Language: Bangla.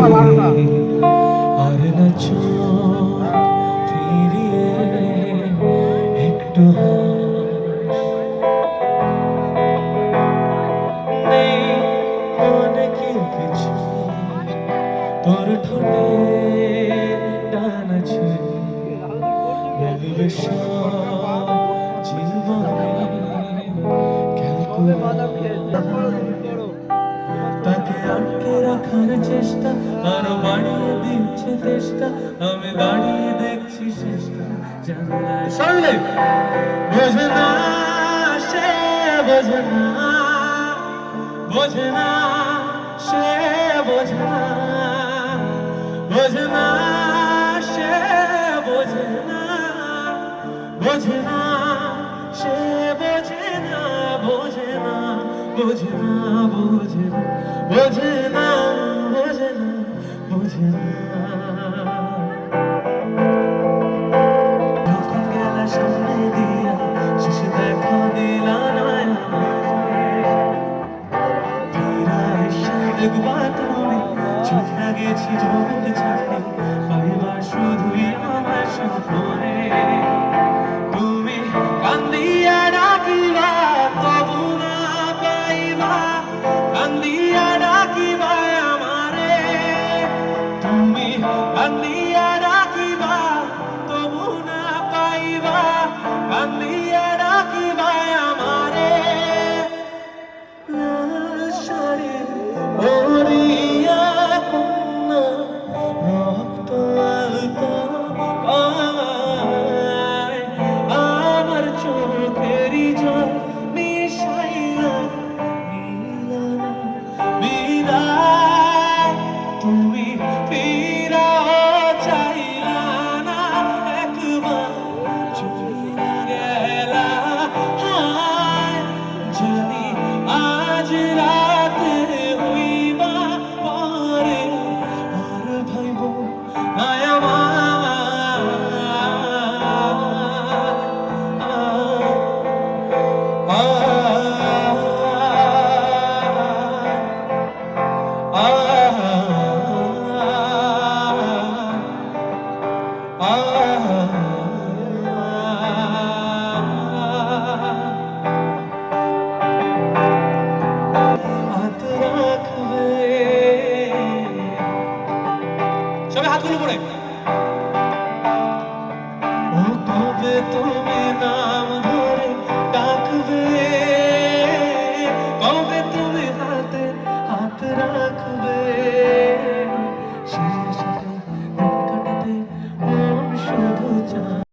আর না চোখ ফিরিয়ে একটু নেই মনে কেউ কিছু তোর ঠোঁটে ডানা ছুঁয়ে মিলবে সব জীবনে তাকে আটকে রাখার চেষ্টা আরো বাড়িয়ে দিচ্ছে চেষ্টা আমি দাঁড়িয়ে দেখছি শেষটা জানলায় বোঝে না সে বোঝে না বোঝে না সে বোঝে না বোঝে না সে বোঝে না বোঝে না সে বোঝে না বোঝে না বোঝে না বোঝে না বোঝে না বোঝে না বোঝে না যখন গেলা সামনে দিয়া শেষ দেখা দিলা না ফিরা এসে দেখবা তুমি চোখে গেছি ঝোঁক ছাড়ি পাইবা শুধুই আমার স্বপ্নে তুমি কান্দিয়া ডাকিবা তবু না পাইবা কান্দিয়া ডাকিবা আমারে তুমি কান্দিয়া ডাকিবা তবু না পাইবা কান্দিয়া ডাকিবা আমারে লাল শাড়ি পরিয়া কন্যা রক্ত আলতা পায় আমার চোখেরই জল মিশাইলা নীলা বিদায় তুমি ফিরা চাইলা না একবার চলে গেলা হায় জানি আজ রাতে হইবা পরে আর ভাইব না সবাই হাতগুলো পড়ে ও কবে তুমি নাম ধরে ডাকবে কবে তুমি হাতে হাত রাখবে শেষ দিন কাটাতে মন শুধু চায়